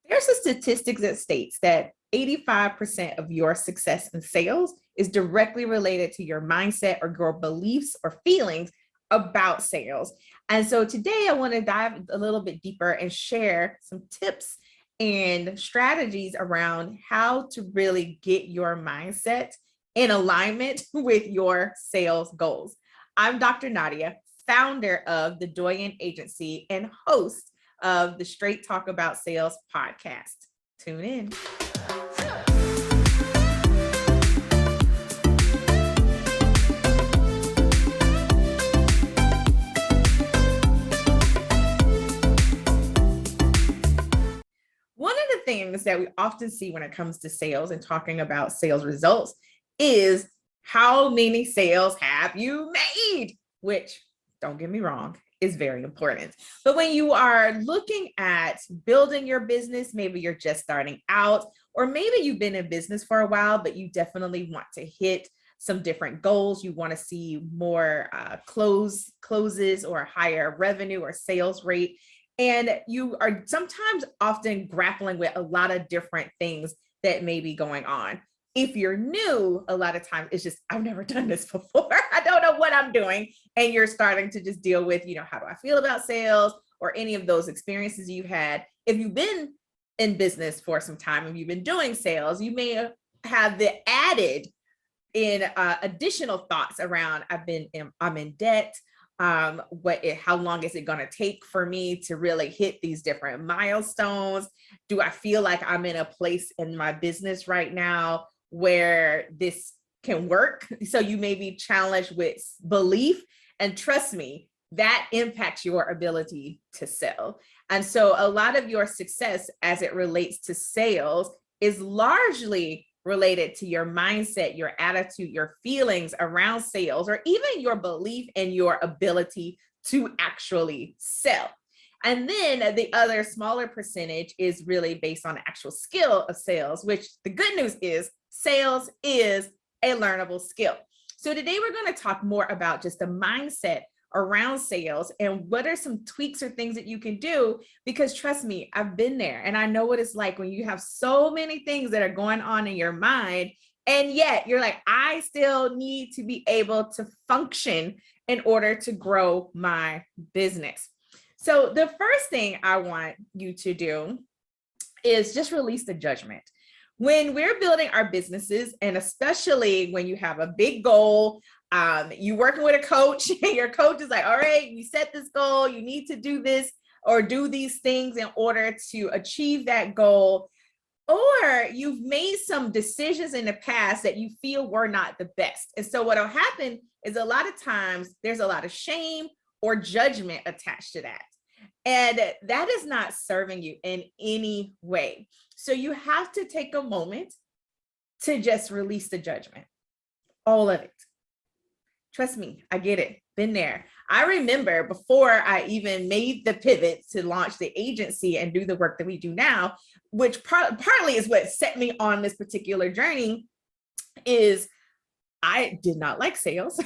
There's a statistics that states that 85% of your success in sales is directly related to your mindset or your beliefs or feelings about sales. And so today I want to dive a little bit deeper and share some tips and strategies around how to really get your mindset in alignment with your sales goals. I'm Dr. Nadia, founder of the Doyen Agency and host of the Straight Talk About Sales podcast. Tune in. One of the things that we often see when it comes to sales and talking about sales results is how many sales have you made, which, don't get me wrong, is very important. But when you are looking at building your business, maybe you're just starting out, or maybe you've been in business for a while, but you definitely want to hit some different goals. You want to see more closes or higher revenue or sales rate. And you are sometimes often grappling with a lot of different things that may be going on. If you're new, a lot of times it's just, I've never done this before. I don't know what I'm doing. And you're starting to just deal with, how do I feel about sales or any of those experiences you've had. If you've been in business for some time, if you've been doing sales, you may have the added in additional thoughts around, I'm in debt. How long is it going to take for me to really hit these different milestones? Do I feel like I'm in a place in my business right now where this can work? So you may be challenged with belief, and trust me, that impacts your ability to sell. And so a lot of your success as it relates to sales is largely related to your mindset, your attitude, your feelings around sales, or even your belief in your ability to actually sell. And then the other smaller percentage is really based on the actual skill of sales, which the good news is sales is a learnable skill. So today we're going to talk more about just the mindset around sales and what are some tweaks or things that you can do, because trust me, I've been there and I know what it's like when you have so many things that are going on in your mind, and yet you're like, I still need to be able to function in order to grow my business. So the first thing I want you to do is just release the judgment. When we're building our businesses, and especially when you have a big goal, you're working with a coach and your coach is like, all right, you set this goal, you need to do this or do these things in order to achieve that goal. Or you've made some decisions in the past that you feel were not the best. And so what will happen is a lot of times there's a lot of shame or judgment attached to that. And that is not serving you in any way. So you have to take a moment to just release the judgment, all of it. Trust me, I get it, been there. I remember before I even made the pivot to launch the agency and do the work that we do now, which partly is what set me on this particular journey, is I did not like sales.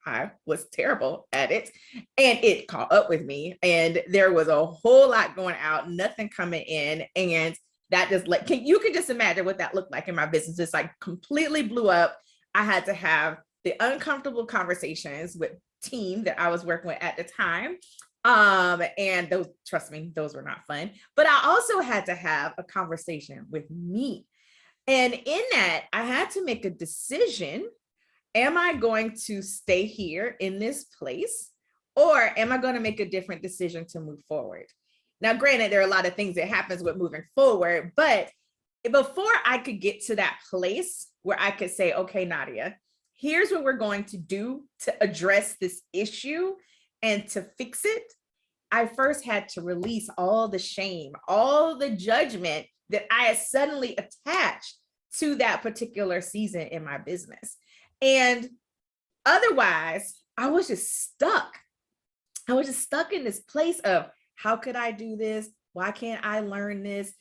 I was terrible at it and it caught up with me, and there was a whole lot going out, nothing coming in. And that just you can just imagine what that looked like in my business. It's like completely blew up. I had to have the uncomfortable conversations with team that I was working with at the time. And those, trust me, those were not fun, but I also had to have a conversation with me. And in that, I had to make a decision. Am I going to stay here in this place, or am I going to make a different decision to move forward? Now, granted, there are a lot of things that happens with moving forward, but before I could get to that place where I could say, okay, Nadia, here's what we're going to do to address this issue and to fix it, I first had to release all the shame, all the judgment that I had suddenly attached to that particular season in my business. And otherwise, I was just stuck. I was just stuck in this place of, how could I do this? Why can't I learn this?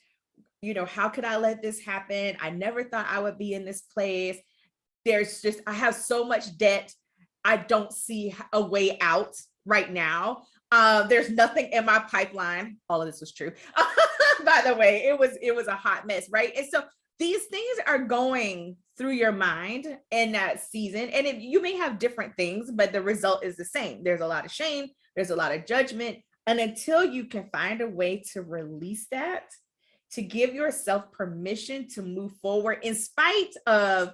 How could I let this happen? I never thought I would be in this place. I have so much debt. I don't see a way out right now. There's nothing in my pipeline. All of this was true. By the way, it was a hot mess, right? And so these things are going through your mind in that season. And you may have different things, but the result is the same. There's a lot of shame, there's a lot of judgment. And until you can find a way to release that, to give yourself permission to move forward in spite of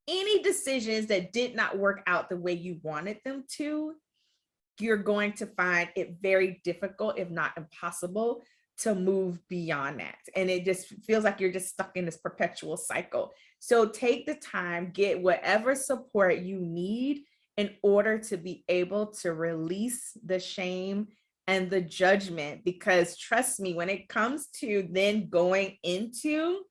any decisions that did not work out the way you wanted them to, you're going to find it very difficult, if not impossible, to move beyond that. And it just feels like you're just stuck in this perpetual cycle. So take the time, get whatever support you need in order to be able to release the shame and the judgment. Because trust me, when it comes to then going into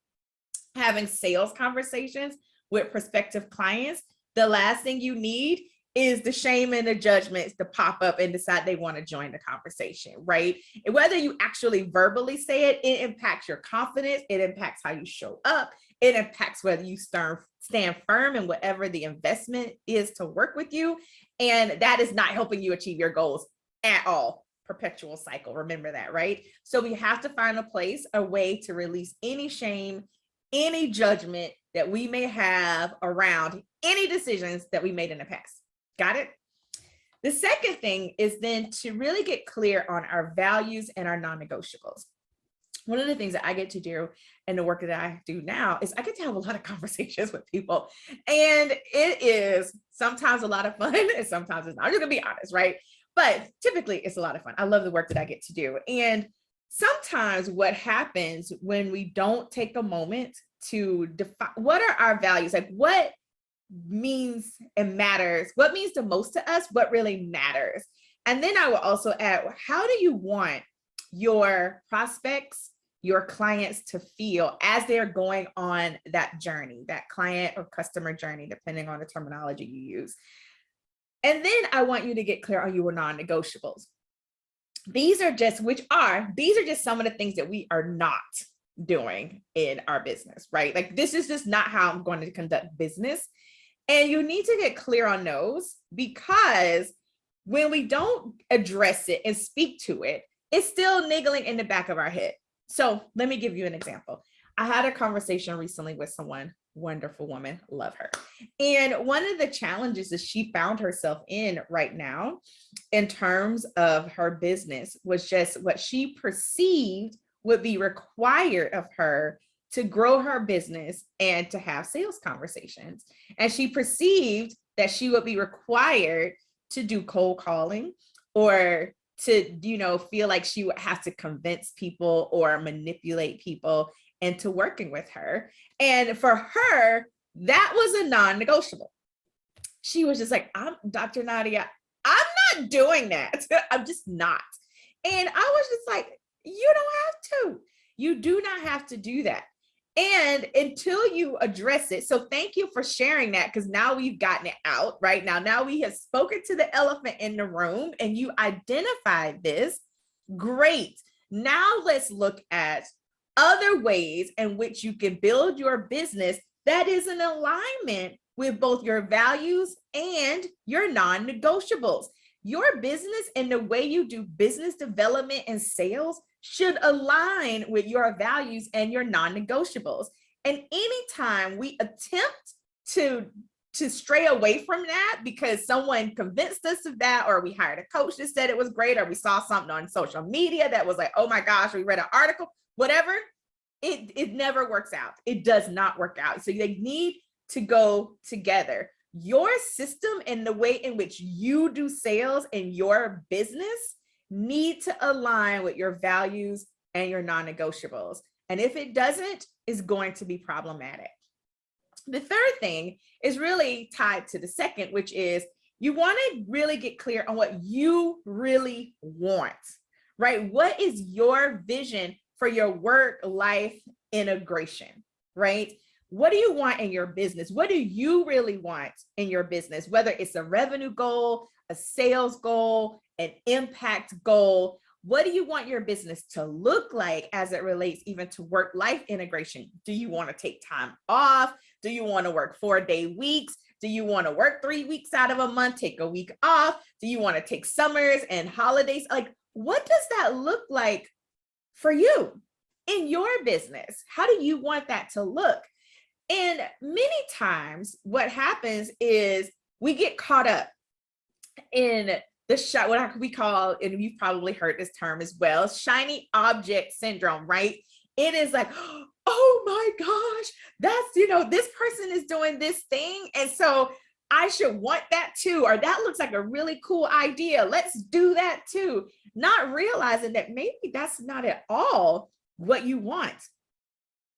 having sales conversations with prospective clients, the last thing you need is the shame and the judgments to pop up and decide they want to join the conversation, right? And whether you actually verbally say it, it impacts your confidence, it impacts how you show up, it impacts whether you stand firm in whatever the investment is to work with you. And that is not helping you achieve your goals at all. Perpetual cycle, remember that, right? So we have to find a place, a way to release any shame, any judgment that we may have around any decisions that we made in the past. Got it? The second thing is then to really get clear on our values and our non-negotiables. One of the things that I get to do in the work that I do now is I get to have a lot of conversations with people, and it is sometimes a lot of fun and sometimes it's not. I'm just gonna be honest, right? But typically it's a lot of fun. I love the work that I get to do. And sometimes what happens when we don't take a moment to define what are our values, like what means and matters, what means the most to us, what really matters. And then I will also add, how do you want your prospects, your clients to feel as they're going on that journey, that client or customer journey, depending on the terminology you use. And then I want you to get clear on your non-negotiables. These are just some of the things that we are not doing in our business, right? Like this is just not how I'm going to conduct business. And you need to get clear on those, because when we don't address it and speak to it, it's still niggling in the back of our head. So let me give you an example. I had a conversation recently with someone, wonderful woman, love her. And one of the challenges that she found herself in right now in terms of her business was just what she perceived would be required of her to grow her business and to have sales conversations. And she perceived that she would be required to do cold calling or to, feel like she would have to convince people or manipulate people into working with her. And for her, that was a non-negotiable. She was just like, I'm Dr. Nadia, I'm not doing that. I'm just not. And I was just like, you don't have to. You do not have to do that. And until you address it, so thank you for sharing that, because now we've gotten it out right now we have spoken to the elephant in the room and you identified this. Great. Now let's look at other ways in which you can build your business that is in alignment with both your values and your non-negotiables. Your business and the way you do business development and sales should align with your values and your non-negotiables. And anytime we attempt to stray away from that because someone convinced us of that, or we hired a coach that said it was great, or we saw something on social media that was like, oh my gosh, we read an article, whatever, it never works out. It does not work out. So they need to go together. Your system and the way in which you do sales in your business need to align with your values and your non-negotiables. And if it doesn't, it's going to be problematic. The third thing is really tied to the second, which is you want to really get clear on what you really want, right? What is your vision for your work-life integration, right? What do you want in your business? What do you really want in your business? Whether it's a revenue goal, a sales goal, an impact goal, what do you want your business to look like as it relates even to work-life integration? Do you want to take time off? Do you want to work 4-day weeks? Do you want to work 3 weeks out of a month, take a week off? Do you want to take summers and holidays? Like, what does that look like for you? in your business? How do you want that to look? And many times what happens is we get caught up in the what we call, and you've probably heard this term as well, shiny object syndrome, right? It is like, oh my gosh, that's, this person is doing this thing. And so I should want that too, or that looks like a really cool idea. Let's do that too. Not realizing that maybe that's not at all what you want.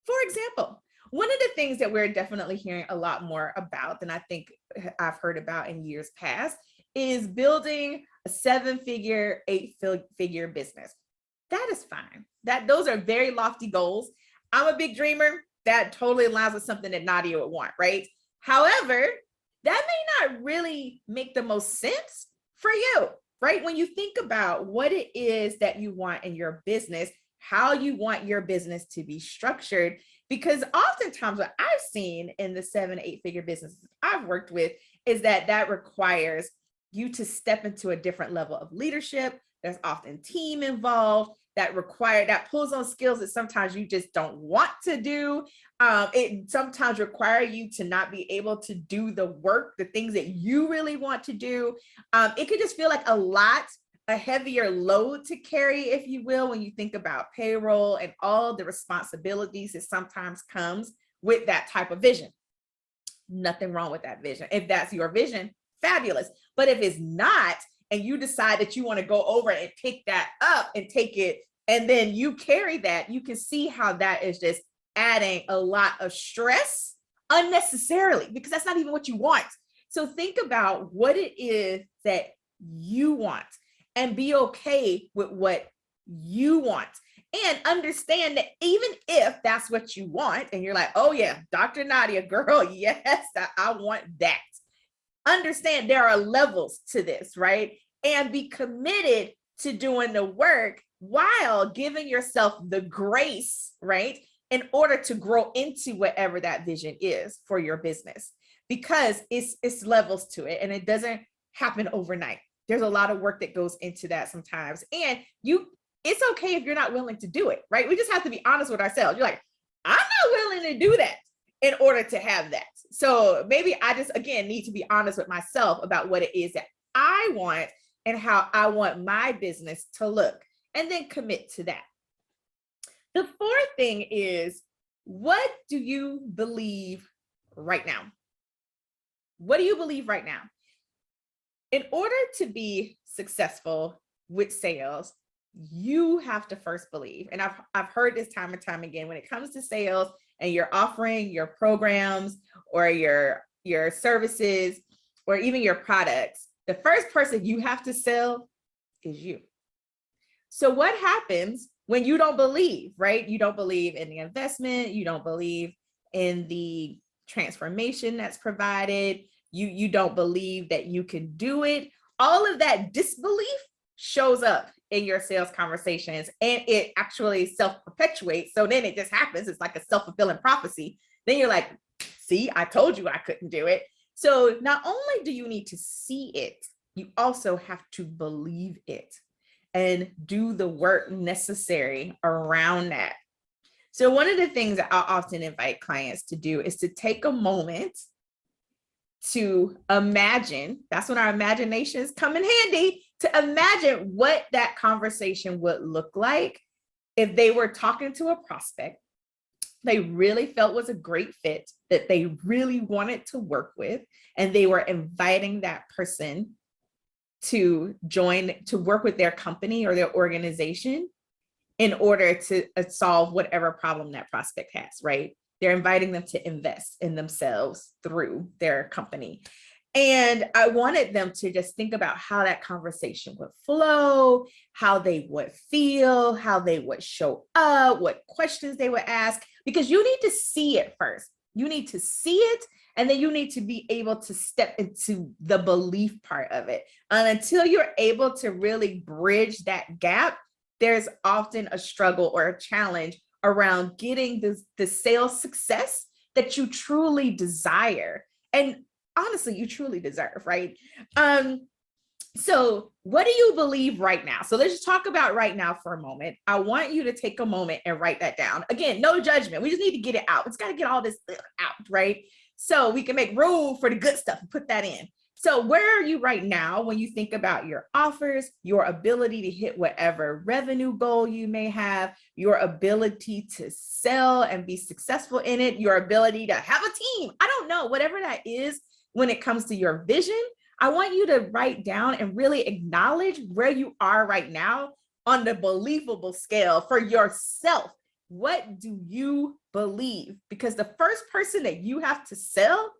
For example, one of the things that we're definitely hearing a lot more about than I think I've heard about in years past is building a 7-figure, 8-figure business. That is fine. Those are very lofty goals. I'm a big dreamer. That totally aligns with something that Nadia would want, right? However, that may not really make the most sense for you, right? When you think about what it is that you want in your business, how you want your business to be structured, because oftentimes what I've seen in the 7, 8-figure businesses I've worked with is that requires you to step into a different level of leadership. There's often team involved that pulls on skills that sometimes you just don't want to do. It sometimes requires you to not be able to do the work, the things that you really want to do. It could just feel like a heavier load to carry, if you will, when you think about payroll and all the responsibilities that sometimes comes with that type of vision. Nothing wrong with that vision. If that's your vision, fabulous. But if it's not, and you decide that you want to go over and pick that up and take it, and then you carry that, you can see how that is just adding a lot of stress unnecessarily, because that's not even what you want. So think about what it is that you want and be okay with what you want. And understand that even if that's what you want, and you're like, oh yeah, Dr. Nadia, girl, yes, I want that. Understand there are levels to this, right? And be committed to doing the work while giving yourself the grace, right? In order to grow into whatever that vision is for your business, because it's levels to it and it doesn't happen overnight. There's a lot of work that goes into that sometimes. And it's okay if you're not willing to do it, right? We just have to be honest with ourselves. You're like, I'm not willing to do that in order to have that. So maybe I just, again, need to be honest with myself about what it is that I want and how I want my business to look, and then commit to that. The fourth thing is, what do you believe right now? What do you believe right now? In order to be successful with sales, you have to first believe, and I've heard this time and time again, when it comes to sales and you're offering your programs or your services or even your products, the first person you have to sell is you. So what happens when you don't believe, right? You don't believe in the investment, you don't believe in the transformation that's provided, you don't believe that you can do it. All of that disbelief shows up in your sales conversations, and it actually self-perpetuates. So then it just happens. It's like a self-fulfilling prophecy. Then you're like, see, I told you I couldn't do it. So not only do you need to see it, you also have to believe it and do the work necessary around that. So one of the things that I often invite clients to do is to take a moment to imagine. That's when our imaginations come in handy, to imagine what that conversation would look like if they were talking to a prospect they really felt was a great fit, that they really wanted to work with, and they were inviting that person to join, to work with their company or their organization in order to solve whatever problem that prospect has, right? They're inviting them to invest in themselves through their company. And I wanted them to just think about how that conversation would flow, how they would feel, how they would show up, what questions they would ask, because you need to see it first. You need to see it, and then you need to be able to step into the belief part of it. And until you're able to really bridge that gap, there's often a struggle or a challenge around getting the sales success that you truly desire. And honestly, you truly deserve, right? So what do you believe right now? So let's just talk about right now for a moment. I want you to take a moment and write that down. Again, no judgment. We just need to get it out. It's got to get all this out, right? So we can make room for the good stuff and put that in. So where are you right now when you think about your offers, your ability to hit whatever revenue goal you may have, your ability to sell and be successful in it, your ability to have a team? I don't know, whatever that is when it comes to your vision. I want you to write down and really acknowledge where you are right now on the believable scale for yourself. What do you believe? Because the first person that you have to sell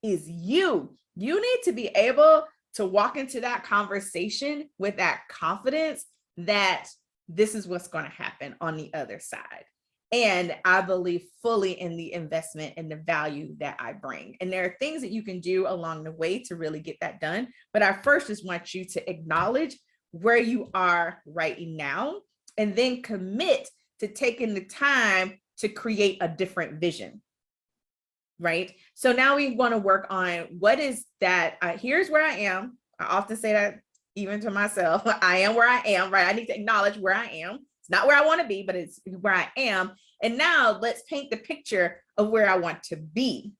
is you. You need to be able to walk into that conversation with that confidence that this is what's going to happen on the other side. And I believe fully in the investment and the value that I bring. And there are things that you can do along the way to really get that done. But I first just want you to acknowledge where you are right now, and then commit to taking the time to create a different vision. Right? So now we want to work on what is that. Here's where I am. I often say that even to myself. I am where I am, right? I need to acknowledge where I am. It's not where I want to be, but it's where I am. And now let's paint the picture of where I want to be.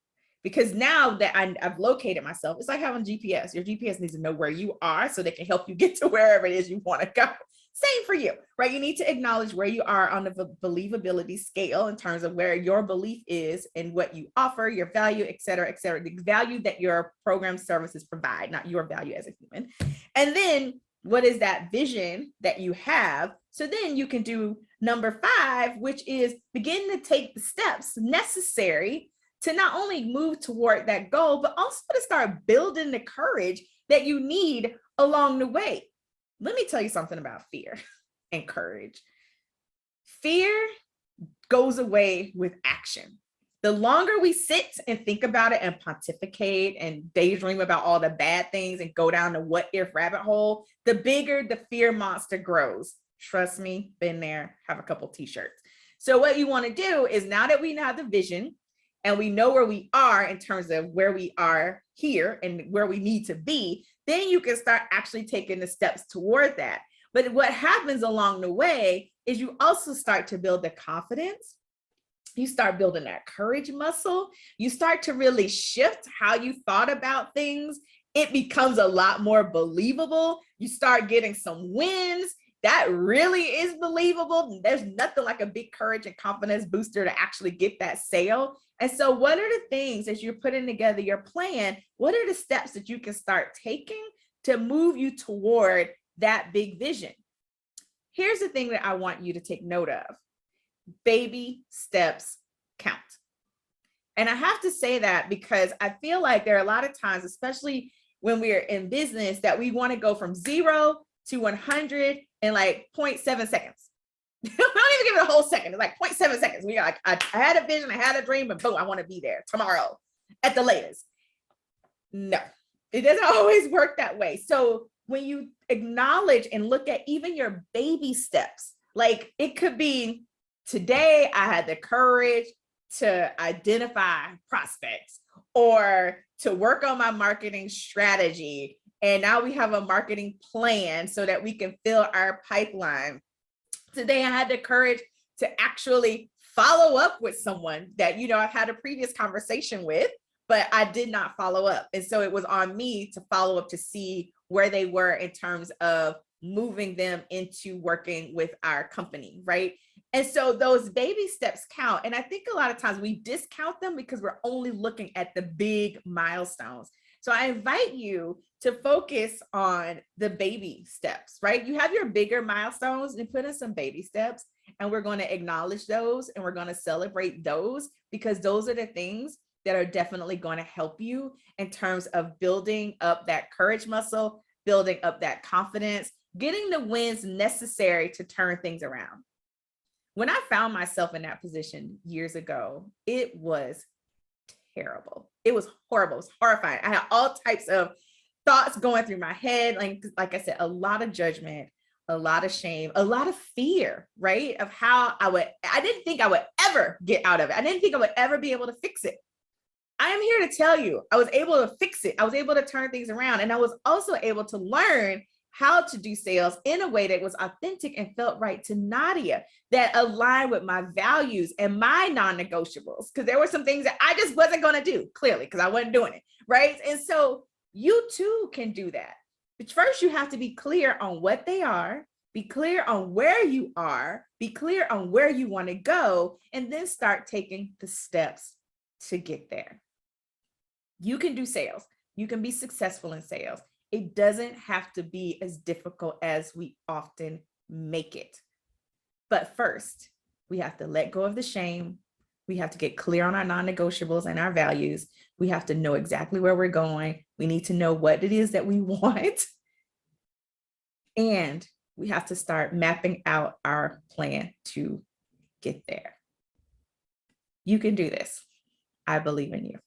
Because now that I've located myself, it's like having GPS. Your GPS needs to know where you are so they can help you get to wherever it is you want to go. Same for you, right? You need to acknowledge where you are on the believability scale in terms of where your belief is and what you offer, your value, et cetera, the value that your program services provide, not your value as a human. And then what is that vision that you have? So then you can do number 5, which is begin to take the steps necessary to not only move toward that goal, but also to start building the courage that you need along the way. Let me tell you something about fear and courage. Fear goes away with action. The longer we sit and think about it and pontificate and daydream about all the bad things and go down the what if rabbit hole, the bigger the fear monster grows. Trust me, been there, have a couple t-shirts. So what you want to do is, now that we have the vision and we know where we are in terms of where we are here and where we need to be, then you can start actually taking the steps toward that. But what happens along the way is you also start to build the confidence. You start building that courage muscle. You start to really shift how you thought about things. It becomes a lot more believable. You start getting some wins. That really is believable. There's nothing like a big courage and confidence booster to actually get that sale. And so what are the things, as you're putting together your plan, what are the steps that you can start taking to move you toward that big vision? Here's the thing that I want you to take note of. Baby steps count. And I have to say that because I feel like there are a lot of times, especially when we're in business, that we want to go from 0 to 100 in like 0.7 seconds. We don't even give it a whole second. It's like 0.7 seconds. We are like, I had a vision, I had a dream, but boom, I want to be there tomorrow at the latest. No, it doesn't always work that way. So when you acknowledge and look at even your baby steps, like it could be, today I had the courage to identify prospects or to work on my marketing strategy. And now we have a marketing plan so that we can fill our pipeline. Today I had the courage to actually follow up with someone that, I've had a previous conversation with, but I did not follow up. And so it was on me to follow up to see where they were in terms of moving them into working with our company, right? And so those baby steps count. And I think a lot of times we discount them because we're only looking at the big milestones. So I invite you to focus on the baby steps, right? You have your bigger milestones and put in some baby steps, and we're going to acknowledge those and we're going to celebrate those, because those are the things that are definitely going to help you in terms of building up that courage muscle, building up that confidence, getting the wins necessary to turn things around. When I found myself in that position years ago, it was terrible. It was horrible. It was horrifying. I had all types of thoughts going through my head. Like I said, a lot of judgment, a lot of shame, a lot of fear, right? Of how I didn't think I would ever get out of it. I didn't think I would ever be able to fix it. I am here to tell you, I was able to fix it. I was able to turn things around. And I was also able to learn how to do sales in a way that was authentic and felt right to Nadia, that aligned with my values and my non-negotiables. Because there were some things that I just wasn't going to do, clearly, because I wasn't doing it. Right. And so you too can do that. But first, you have to be clear on what they are, be clear on where you are, be clear on where you want to go, and then start taking the steps to get there. You can do sales. You can be successful in sales. It doesn't have to be as difficult as we often make it. But first, we have to let go of the shame. We have to get clear on our non-negotiables and our values. We have to know exactly where we're going. We need to know what it is that we want. And we have to start mapping out our plan to get there. You can do this. I believe in you.